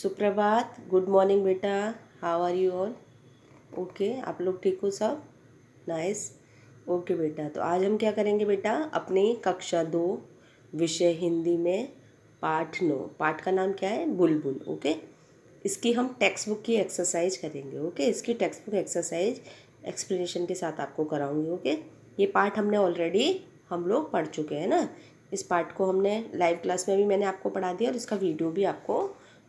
सुप्रभात, good morning बेटा। How are you all? Okay, आप लोग ठीक हो सब? नाइस। ओके बेटा, तो आज हम क्या करेंगे बेटा, अपनी कक्षा 2 विषय हिंदी में पाठ 9, पाठ का नाम क्या है? बुलबुल। ओके, इसकी हम टेक्स्ट बुक की एक्सरसाइज करेंगे। ओके, इसकी टेक्स्ट बुक एक्सरसाइज एक्सप्लेनेशन के साथ आपको कराऊंगी। ओके, ये पाठ हमने ऑलरेडी हम लोग पढ़ चुके हैं ना। इस पाठ को हमने लाइव क्लास में भी मैंने आपको पढ़ा दिया और इसका वीडियो भी आपको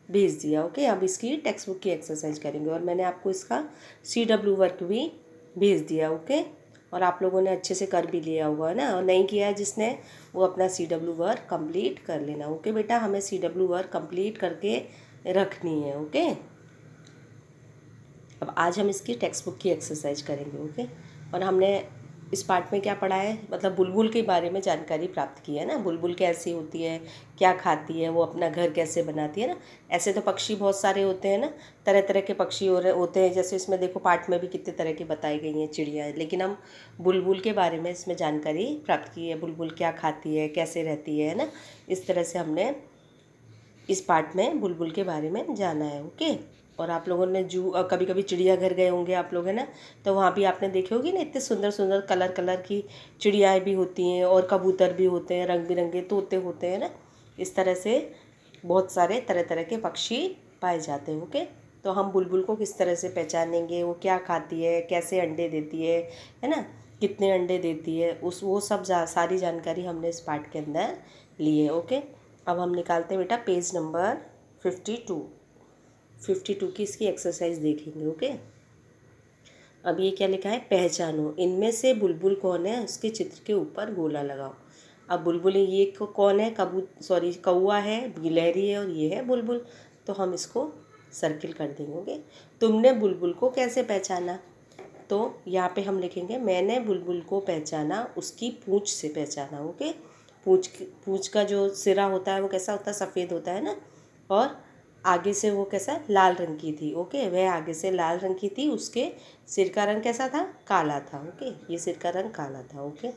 भेज दिया। ओके, अब इसकी टेक्स्ट बुक की एक्सरसाइज करेंगे और मैंने आपको इसका CW वर्क भी भेज दिया। ओके, और आप लोगों ने अच्छे से कर भी लिया होगा ना, और नहीं किया है जिसने, वो अपना CW वर्क कंप्लीट कर लेना। ओके बेटा, हमें CW वर्क कंप्लीट करके रखनी है। ओके, अब आज हम इसकी टेक्स्ट बुक की एक्सरसाइज करेंगे। ओके, और हमने इस पार्ट में क्या पढ़ा है, मतलब बुलबुल के बारे में जानकारी प्राप्त की है ना। बुलबुल कैसी होती है, क्या खाती है, वो अपना घर कैसे बनाती है ना। ऐसे तो पक्षी बहुत सारे होते हैं ना, तरह तरह के पक्षी होते हैं। जैसे इसमें देखो, पार्ट में भी कितने तरह की बताई गई हैं चिड़िया, लेकिन हम बुलबुल के बारे में इसमें जानकारी प्राप्त की है। बुलबुल क्या खाती है, कैसे रहती है ना, इस तरह से हमने इस पार्ट में बुलबुल के बारे में जाना है। ओके, और आप लोगों ने कभी कभी चिड़ियाघर गए होंगे आप लोग, है ना, तो वहाँ भी आपने देखे होगी ना, इतने सुंदर सुंदर कलर कलर की चिड़ियाएँ भी होती हैं और कबूतर भी होते हैं, रंग बिरंगे तोते होते हैं ना। इस तरह से बहुत सारे तरह तरह के पक्षी पाए जाते हैं। ओके, तो हम बुलबुल को किस तरह से पहचानेंगे, वो क्या खाती है, कैसे अंडे देती है ना, कितने अंडे देती है, वो सब सारी जानकारी हमने इस पार्ट के अंदर ली है। ओके, अब हम निकालते हैं बेटा पेज नंबर 52 की इसकी एक्सरसाइज देखेंगे। ओके, अब ये क्या लिखा है, पहचानो इनमें से बुलबुल कौन है, उसके चित्र के ऊपर गोला लगाओ। अब बुलबुल ये कौन है, कौआ है, गिलहरी है और ये है बुलबुल, तो हम इसको सर्किल कर देंगे। ओके, तुमने बुलबुल को कैसे पहचाना, तो यहाँ पे हम लिखेंगे, मैंने बुलबुल को पहचाना उसकी पूँछ से पहचाना। ओके, पूँछ का जो सिरा होता है वो कैसा होता है, सफ़ेद होता है ना, और आगे से वो कैसा, लाल रंग की थी। ओके, वह आगे से लाल रंग की थी, उसके सिर का रंग कैसा था, काला था। ओके, ये सिर का रंग काला था। ओके,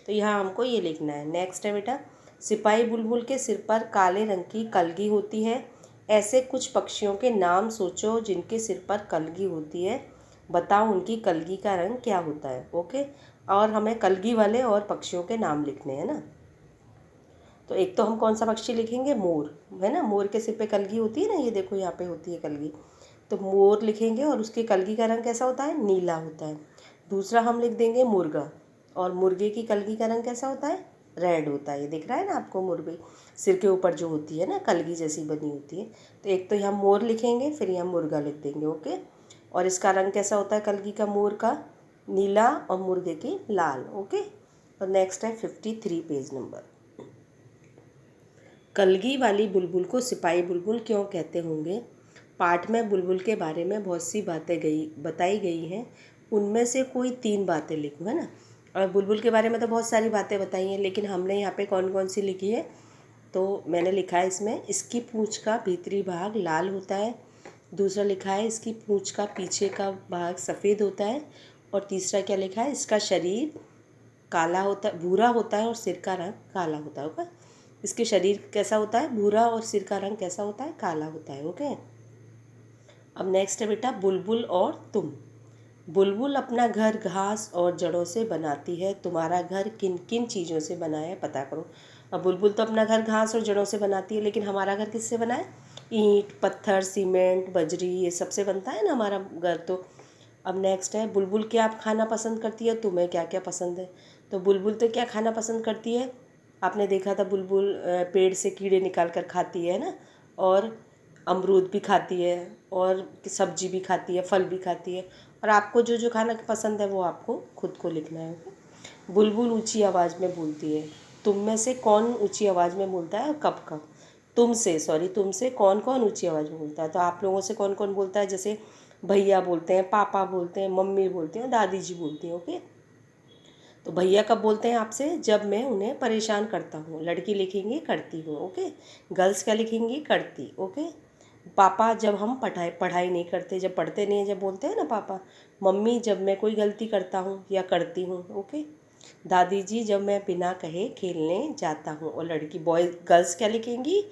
तो यहाँ हमको ये लिखना है। नेक्स्ट है बेटा, सिपाही बुलबुल के सिर पर काले रंग की कलगी होती है। ऐसे कुछ पक्षियों के नाम सोचो जिनके सिर पर कलगी होती है, बताओ उनकी कलगी का रंग क्या होता है। ओके, और हमें कलगी वाले और पक्षियों के नाम लिखने हैं ना। तो एक तो हम कौन सा पक्षी लिखेंगे, मोर, है ना, मोर के सिर पे कलगी होती है ना, ये देखो यहाँ पे होती है कलगी, तो मोर लिखेंगे और उसकी कलगी का रंग कैसा होता है, नीला होता है। दूसरा हम लिख देंगे मुर्गा, और मुर्गे की कलगी का रंग कैसा होता है, रेड होता है। ये दिख रहा है ना आपको, मुर्गे सिर के ऊपर जो होती है ना, कलगी जैसी बनी होती है। तो एक तो यहाँ मोर लिखेंगे, फिर यहाँ मुर्गा लिख देंगे। ओके, और इसका रंग कैसा होता है, कलगी का, मोर का नीला और मुर्गे की लाल। ओके, और नेक्स्ट है 53 पेज नंबर, कलगी वाली बुलबुल को सिपाही बुलबुल क्यों कहते होंगे। पाठ में बुलबुल के बारे में बहुत सी बातें बताई गई हैं, उनमें से कोई 3 बातें लिखो, है ना। और बुलबुल के बारे में तो बहुत सारी बातें बताई हैं, लेकिन हमने यहाँ पे कौन कौन सी लिखी है, तो मैंने लिखा है इसमें, इसकी पूँछ का भीतरी भाग लाल होता है। दूसरा लिखा है, इसकी पूँछ का पीछे का भाग सफ़ेद होता है। और तीसरा क्या लिखा है, इसका शरीर काला होता है, भूरा होता है और सिर का रंग काला होता है। ओके, इसके शरीर कैसा होता है, भूरा, और सिर का रंग कैसा होता है, काला होता है। ओके, अब नेक्स्ट है बेटा, बुलबुल और तुम। बुलबुल अपना घर घास और जड़ों से बनाती है, तुम्हारा घर किन किन चीज़ों से बना है पता करो। अब बुलबुल तो अपना घर घास और जड़ों से बनाती है, लेकिन हमारा घर किससे बना है, ईंट पत्थर सीमेंट बजरी, ये सबसे बनता है ना हमारा घर। तो अब नेक्स्ट है, बुलबुल क्या आप खाना पसंद करती है, तुम्हें क्या क्या पसंद है। तो बुलबुल तो क्या खाना पसंद करती है, आपने देखा था बुलबुल पेड़ से कीड़े निकाल कर खाती है ना, और अमरूद भी खाती है, और सब्जी भी खाती है, फल भी खाती है। और आपको जो जो खाना पसंद है वो आपको खुद को लिखना है। बुलबुल ऊंची आवाज़ में बोलती है, तुम में से कौन ऊंची आवाज़ में बोलता है और कब कब। तुमसे कौन कौन ऊंची आवाज़ में बोलता है, तो आप लोगों से कौन कौन बोलता है, जैसे भैया बोलते हैं, पापा बोलते हैं, मम्मी बोलती हैं, दादी जी बोलती हैं। ओके, तो भैया कब बोलते हैं आपसे, जब मैं उन्हें परेशान करता हूँ, लड़की लिखेंगी करती हूँ। ओके, गर्ल्स क्या लिखेंगी, करती। ओके, पापा जब हम पढ़ाई नहीं करते, जब पढ़ते नहीं हैं, जब बोलते हैं ना पापा। मम्मी जब मैं कोई गलती करता हूँ या करती हूँ। ओके, दादी जी जब मैं बिना कहे खेलने जाता हूँ, और लड़की गर्ल्स क्या लिखेंगी,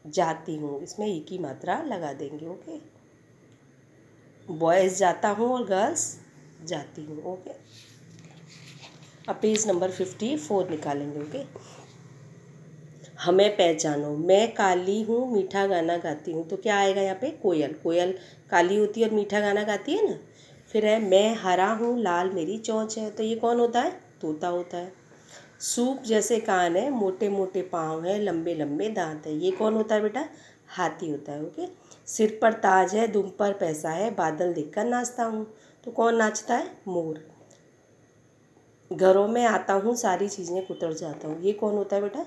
जाती हूँ, इसमें ई की मात्रा लगा देंगे। ओके, बॉयज़ जाता हूँ और गर्ल्स जाती हूँ। ओके, अब पेज नंबर 54 निकालेंगे। ओके, हमें पहचानो, मैं काली हूँ मीठा गाना गाती हूँ, तो क्या आएगा यहाँ पे? कोयल। कोयल काली होती है और मीठा गाना गाती है ना। फिर है मैं हरा हूँ लाल मेरी चोंच है, तो ये कौन होता है? तोता होता है। सूप जैसे कान है मोटे मोटे पाँव है लंबे लंबे दांत है, ये कौन होता है बेटा? हाथी होता है। ओके, सिर पर ताज है दुम पर पैसा है बादल देखकर नाचता हूँ, तो कौन नाचता है? मोर। घरों में आता हूँ सारी चीज़ें कुतर जाता हूँ, ये कौन होता है बेटा?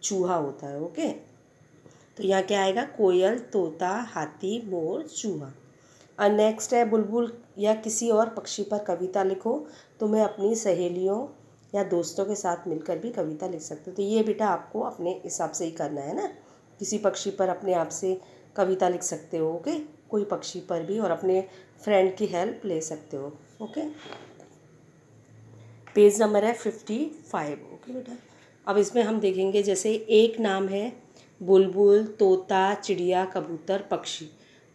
चूहा होता है। ओके, तो यहाँ क्या आएगा? कोयल, तोता, हाथी, मोर, चूहा। और नेक्स्ट है बुलबुल या किसी और पक्षी पर कविता लिखो, तो मैं अपनी सहेलियों या दोस्तों के साथ मिलकर भी कविता लिख सकते हो। तो ये बेटा आपको अपने हिसाब से ही करना है ना, किसी पक्षी पर अपने आप से कविता लिख सकते हो। ओके, कोई पक्षी पर भी, और अपने फ्रेंड की हेल्प ले सकते हो। ओके, पेज नंबर है 55। ओके बेटा, अब इसमें हम देखेंगे जैसे एक नाम है बुलबुल, तोता, चिड़िया, कबूतर, पक्षी।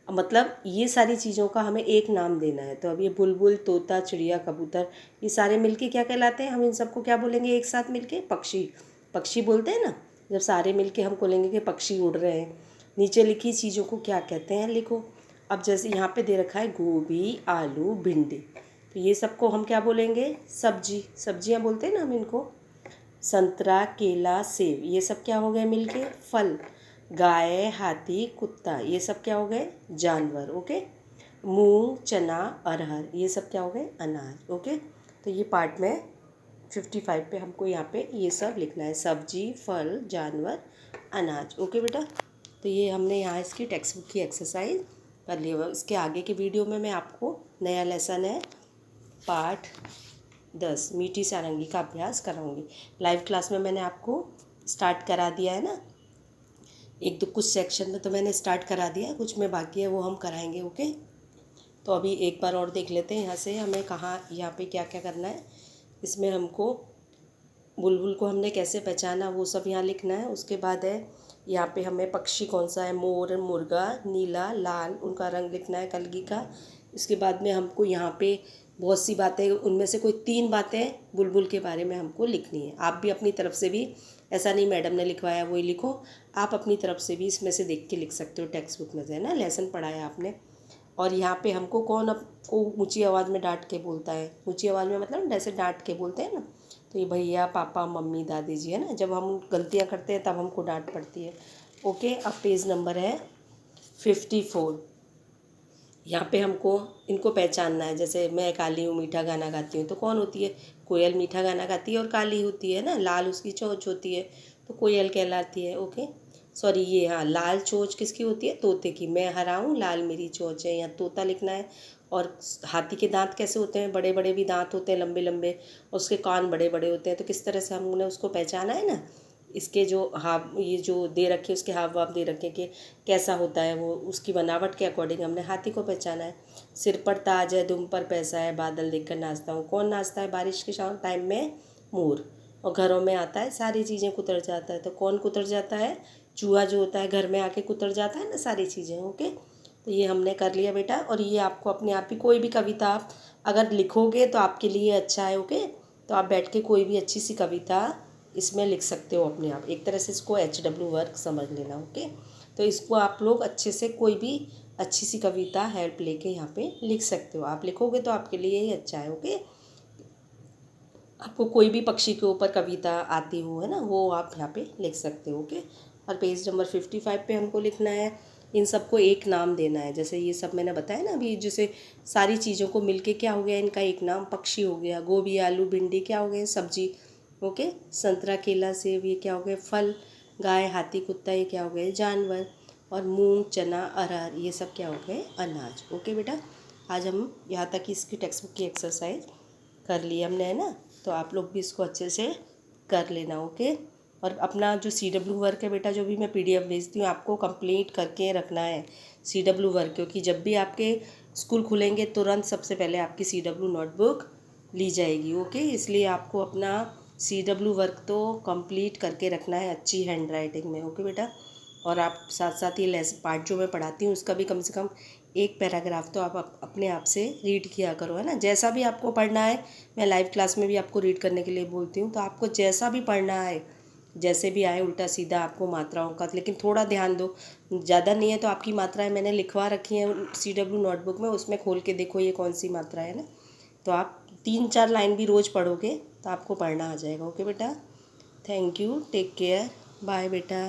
मतलब ये सारी चीज़ों का हमें एक नाम देना है। तो अब ये बुलबुल, तोता, चिड़िया, कबूतर, ये सारे मिलके क्या कहलाते हैं? हम इन सबको क्या बोलेंगे एक साथ मिलके? पक्षी। पक्षी बोलते हैं ना, जब सारे मिलके हम बोलेंगे कि पक्षी उड़ रहे हैं। नीचे लिखी चीज़ों को क्या कहते हैं लिखो। अब जैसे यहाँ पे दे रखा है गोभी, आलू, भिंडी, तो ये सबको हम क्या बोलेंगे? सब्जी। सब्जियाँ बोलते हैं ना हम इनको। संतरा, केला, सेब, ये सब क्या हो गए मिलके? फल। गाय, हाथी, कुत्ता, ये सब क्या हो गए? जानवर। ओके, मूंग, चना, अरहर, ये सब क्या हो गए? अनाज। ओके, तो ये पार्ट में 55 पे हमको यहाँ पे ये सब लिखना है, सब्जी, फल, जानवर, अनाज। ओके बेटा, तो ये हमने यहाँ इसकी टेक्स्ट बुक की एक्सरसाइज कर ली है। इसके आगे के वीडियो में मैं आपको नया लेसन है पाठ 10 मीठी सारंगी का अभ्यास कराऊंगी। लाइव क्लास में मैंने आपको स्टार्ट करा दिया है ना, एक दो कुछ सेक्शन में तो मैंने स्टार्ट करा दिया है, कुछ में बाकी है वो हम कराएंगे। ओके, तो अभी एक बार और देख लेते हैं यहाँ से हमें कहाँ, यहाँ पे क्या क्या करना है। इसमें हमको बुलबुल को हमने कैसे पहचाना वो सब यहाँ लिखना है। उसके बाद है यहाँ पे हमें पक्षी कौन सा है, मोर, मुर्गा, नीला, लाल, उनका रंग लिखना है कलगी का। इसके बाद में हमको यहाँ पे बहुत सी बातें, उनमें से कोई 3 बातें बुलबुल के बारे में हमको लिखनी है। आप भी अपनी तरफ से भी, ऐसा नहीं मैडम ने लिखवाया वही लिखो, आप अपनी तरफ से भी इसमें से देख के लिख सकते हो, टेक्स्ट बुक में से है ना, लेसन पढ़ाया आपने। और यहाँ पे हमको कौन को ऊंची आवाज़ में डांट के बोलता है? ऊंची आवाज़ में मतलब जैसे डांट के बोलते हैं ना, तो ये भैया, पापा, मम्मी, दादी जी है ना, जब हम गलतियाँ करते हैं तब हमको डांट पड़ती है। ओके, अब पेज नंबर है 54। यहाँ पे हमको इनको पहचानना है। जैसे मैं काली हूँ मीठा गाना गाती हूँ, तो कौन होती है? कोयल मीठा गाना गाती है और काली होती है ना, लाल उसकी चोंच होती है, तो कोयल कहलाती है। ओके, सॉरी ये, हाँ, लाल चोंच किसकी होती है? तोते की। मैं हरा हूँ लाल मेरी चोंच है, यहाँ तोता लिखना है। और हाथी के दांत कैसे होते हैं? बड़े बड़े भी दांत होते हैं, लंबे लंबे, और उसके कान बड़े बड़े होते हैं। तो किस तरह से हमने उसको पहचाना है ना, इसके जो हाव, ये जो दे रखे उसके हाव भाव दे रखे कि कैसा होता है वो, उसकी बनावट के अकॉर्डिंग हमने हाथी को पहचाना है। सिर पर ताज है दुम पर पैसा है बादल देखकर नाचता हूँ, कौन नाचता है बारिश के टाइम में? मोर। और घरों में आता है सारी चीज़ें कुतर जाता है, तो कौन कुतर जाता है? चूहा जो होता है घर में आके कुतर जाता है ना सारी चीज़ें। ओके, तो ये हमने कर लिया बेटा। और ये आपको अपने आप ही कोई भी कविता आप अगर लिखोगे तो आपके लिए अच्छा है। ओके, तो आप बैठ के कोई भी अच्छी सी कविता इसमें लिख सकते हो अपने आप। एक तरह से इसको HW वर्क समझ लेना। ओके, तो इसको आप लोग अच्छे से कोई भी अच्छी सी कविता हेल्प लेके यहाँ पे लिख सकते हो। आप लिखोगे तो आपके लिए ही अच्छा है। ओके, आपको कोई भी पक्षी के ऊपर कविता आती हो है ना, वो आप यहाँ पे लिख सकते हो। ओके, और पेज नंबर 55 पे हमको लिखना है, इन सबको एक नाम देना है। जैसे ये सब मैंने बताया ना अभी, जैसे सारी चीज़ों को मिलके क्या हो गया, इनका एक नाम पक्षी हो गया। गोभी, आलू, भिंडी क्या हो गए? सब्जी। ओके, संतरा, केला, सेब, ये क्या हो गए? फल। गाय, हाथी, कुत्ता, ये क्या हो गए? जानवर। और मूंग, चना, अरहर, ये सब क्या हो गए? अनाज। ओके बेटा, आज हम यहाँ तक इसकी टेक्स्ट बुक की एक्सरसाइज कर ली हमने है ना, तो आप लोग भी इसको अच्छे से कर लेना। ओके, और अपना जो CW वर्क है बेटा, जो भी मैं PDF भेजती हूँ आपको कंप्लीट करके रखना है CW वर्क, क्योंकि जब भी आपके स्कूल खुलेंगे तुरंत सबसे पहले आपकी CW नोटबुक ली जाएगी। ओके, इसलिए आपको अपना CW वर्क तो कंप्लीट करके रखना है अच्छी हैंड राइटिंग में। ओके बेटा, और आप साथ साथ ये लेसन पार्ट जो मैं पढ़ाती हूँ उसका भी कम से कम एक पैराग्राफ तो आप अपने आप से रीड किया करो, है ना। जैसा भी आपको पढ़ना है, मैं लाइव क्लास में भी आपको रीड करने के लिए बोलती हूँ, तो आपको जैसा भी पढ़ना है, जैसे भी आए उल्टा सीधा आपको मात्राओं का, लेकिन थोड़ा ध्यान दो। ज़्यादा नहीं है तो आपकी मात्राएं मैंने लिखवा रखी हैं CW नोटबुक में, उसमें खोल के देखो ये कौन सी मात्रा है ना। तो आप 3-4 लाइन भी रोज़ पढ़ोगे तो आपको पढ़ना आ जाएगा। ओके बेटा, thank you, take care, bye बेटा।